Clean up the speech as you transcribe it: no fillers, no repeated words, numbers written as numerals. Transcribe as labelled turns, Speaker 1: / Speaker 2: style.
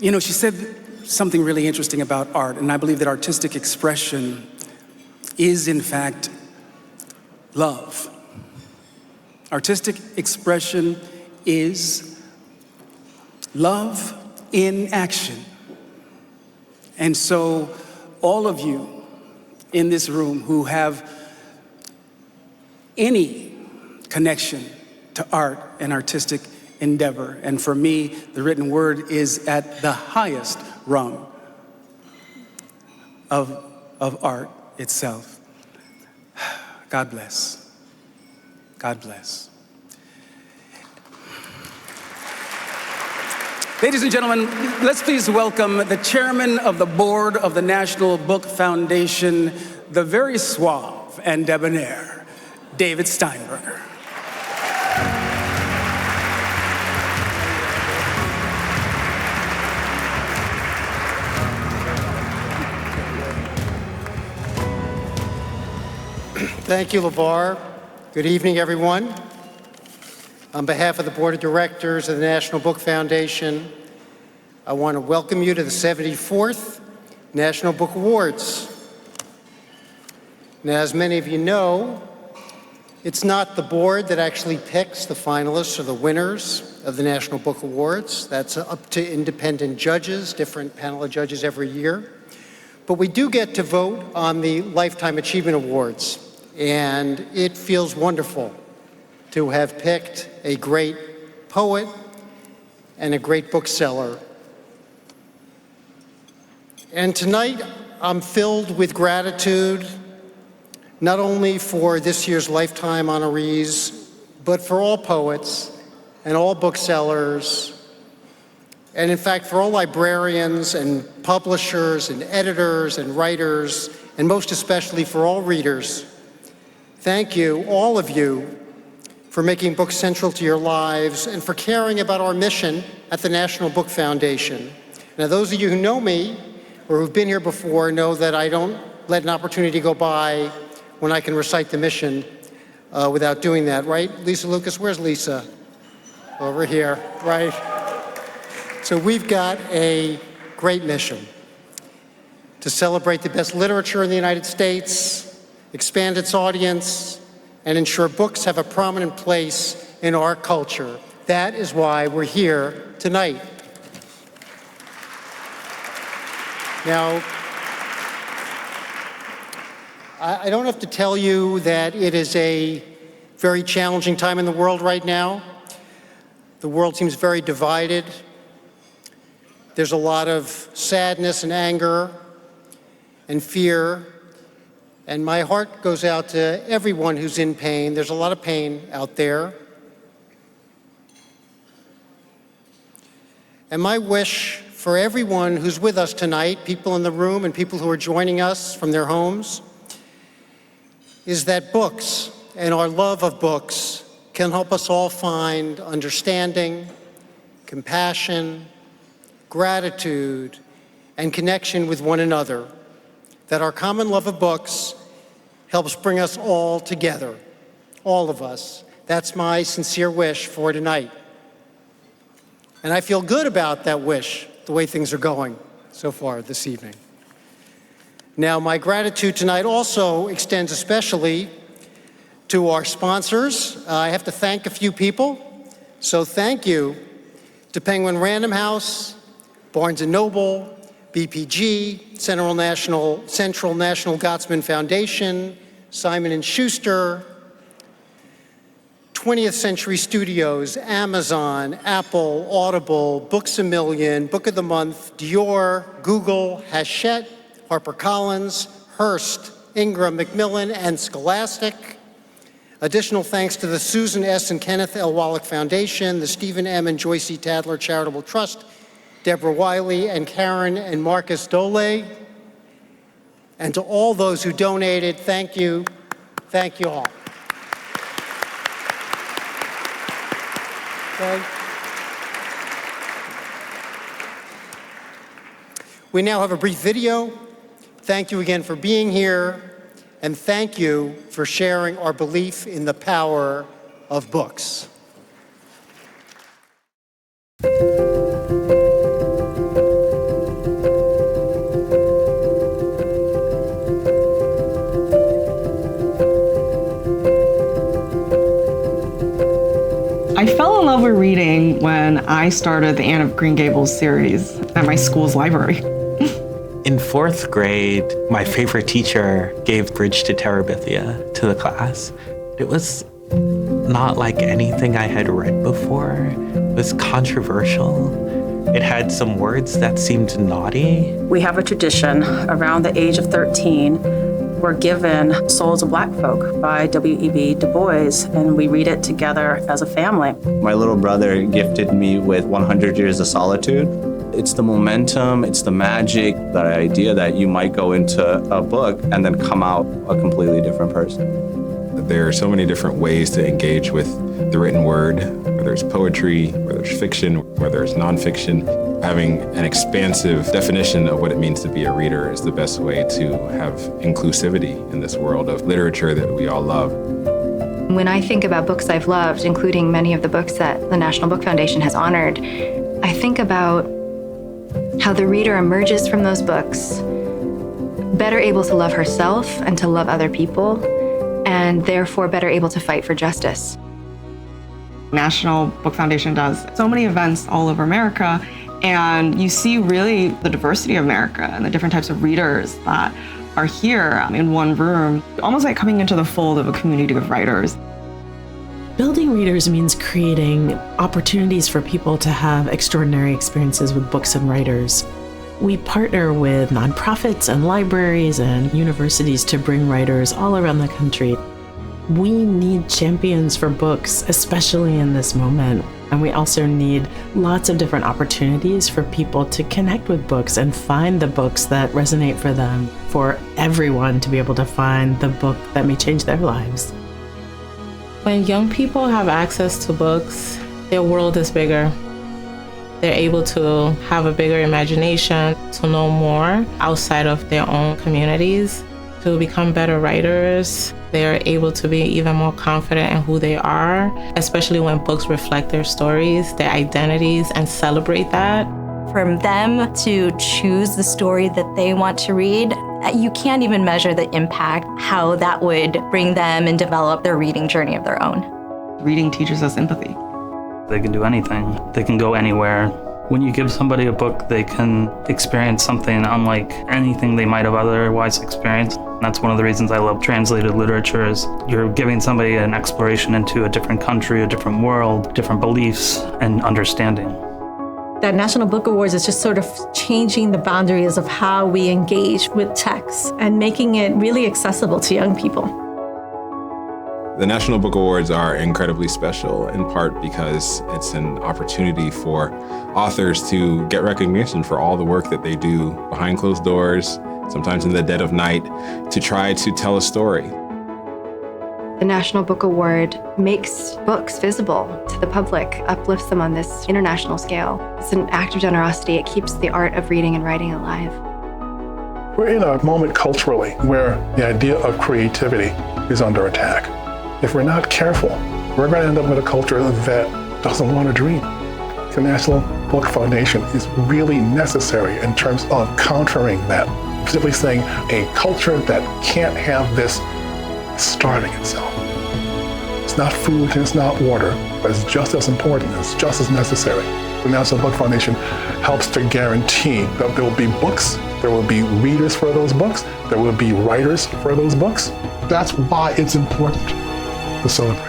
Speaker 1: You know, she said something really interesting about art, and I believe that artistic expression is, in fact, love. Artistic expression is love in action. And so all of you in this room who have any connection to art and artistic endeavor, and for me, the written word is at the highest rung of art itself. God bless. God bless. Ladies and gentlemen, let's please welcome the chairman of the board of the National Book Foundation, the very suave and debonair, David Steinberger.
Speaker 2: Thank you, LeVar. Good evening, everyone. On behalf of the Board of Directors of the National Book Foundation, I want to welcome you to the 74th National Book Awards. Now, as many of you know, it's not the board that actually picks the finalists or the winners of the National Book Awards. That's up to independent judges, different panel of judges every year. But we do get to vote on the Lifetime Achievement Awards. And it feels wonderful to have picked a great poet and a great bookseller. And tonight, I'm filled with gratitude, not only for this year's Lifetime honorees, but for all poets and all booksellers, and in fact, for all librarians and publishers and editors and writers, and most especially for all readers. Thank you, all of you, for making books central to your lives and for caring about our mission at the National Book Foundation. Now, those of you who know me or who've been here before know that I don't let an opportunity go by when I can recite the mission without doing that, right? Lisa Lucas, where's Lisa? Over here, right? So we've got a great mission to celebrate the best literature in the United States, expand its audience, and ensure books have a prominent place in our culture. That is why we're here tonight. Now, I don't have to tell you that it is a very challenging time in the world right now. The world seems very divided. There's a lot of sadness and anger and fear. And my heart goes out to everyone who's in pain. There's a lot of pain out there. And my wish for everyone who's with us tonight, people in the room and people who are joining us from their homes, is that books and our love of books can help us all find understanding, compassion, gratitude, and connection with one another. That our common love of books helps bring us all together, all of us. That's my sincere wish for tonight. And I feel good about that wish, the way things are going so far this evening. Now, my gratitude tonight also extends especially to our sponsors. I have to thank a few people. So thank you to Penguin Random House, Barnes & Noble, BPG, Central National Gottesman Foundation, Simon & Schuster, 20th Century Studios, Amazon, Apple, Audible, Books A Million, Book of the Month, Dior, Google, Hachette, HarperCollins, Hearst, Ingram, Macmillan, and Scholastic. Additional thanks to the Susan S. and Kenneth L. Wallach Foundation, the Stephen M. and Joyce E. Tadler Charitable Trust, Deborah Wiley and Karen and Marcus Dole. And to all those who donated, thank you. Thank you all. Okay. We now have a brief video. Thank you again for being here, and thank you for sharing our belief in the power of books.
Speaker 3: love with reading when I started the Anne of Green Gables series at my school's library.
Speaker 4: In 4th grade, my favorite teacher gave Bridge to Terabithia to the class. It was not like anything I had read before. It was controversial. It had some words that seemed naughty.
Speaker 5: We have a tradition. Around the age of 13, we're given Souls of Black Folk by W.E.B. Du Bois, and we read it together as a family.
Speaker 6: My little brother gifted me with 100 Years of Solitude. It's the momentum, it's the magic, the idea that you might go into a book and then come out a completely different person.
Speaker 7: There are so many different ways to engage with the written word, whether it's poetry, whether it's fiction, whether it's nonfiction. Having an expansive definition of what it means to be a reader is the best way to have inclusivity in this world of literature that we all love.
Speaker 8: When I think about books I've loved, including many of the books that the National Book Foundation has honored, I think about how the reader emerges from those books better able to love herself and to love other people, and therefore better able to fight for justice.
Speaker 3: National Book Foundation does so many events all over America, and you see really the diversity of America and the different types of readers that are here in one room, almost like coming into the fold of a community of writers.
Speaker 9: Building readers means creating opportunities for people to have extraordinary experiences with books and writers. We partner with nonprofits and libraries and universities to bring writers all around the country. We need champions for books, especially in this moment. And we also need lots of different opportunities for people to connect with books and find the books that resonate for them, for everyone to be able to find the book that may change their lives.
Speaker 10: When young people have access to books, their world is bigger. They're able to have a bigger imagination, to know more outside of their own communities, to become better writers. They're able to be even more confident in who they are, especially when books reflect their stories, their identities, and celebrate that.
Speaker 11: For them to choose the story that they want to read, you can't even measure the impact, how that would bring them and develop their reading journey of their own.
Speaker 3: Reading teaches us empathy.
Speaker 12: They can do anything. They can go anywhere. When you give somebody a book, they can experience something unlike anything they might have otherwise experienced. That's one of the reasons I love translated literature, is you're giving somebody an exploration into a different country, a different world, different beliefs and understanding.
Speaker 13: That National Book Awards is just sort of changing the boundaries of how we engage with text and making it really accessible to young people.
Speaker 7: The National Book Awards are incredibly special, in part because it's an opportunity for authors to get recognition for all the work that they do behind closed doors, sometimes in the dead of night, to try to tell a story.
Speaker 8: The National Book Award makes books visible to the public, uplifts them on this international scale. It's an act of generosity. It keeps the art of reading and writing alive.
Speaker 14: We're in a moment culturally where the idea of creativity is under attack. If we're not careful, we're going to end up with a culture that doesn't want to dream. The National Book Foundation is really necessary in terms of countering that. Simply saying a culture that can't have this starving itself. It's not food and it's not water, but it's just as important, it's just as necessary. The National Book Foundation helps to guarantee that there will be books, there will be readers for those books, there will be writers for those books. That's why it's important to celebrate.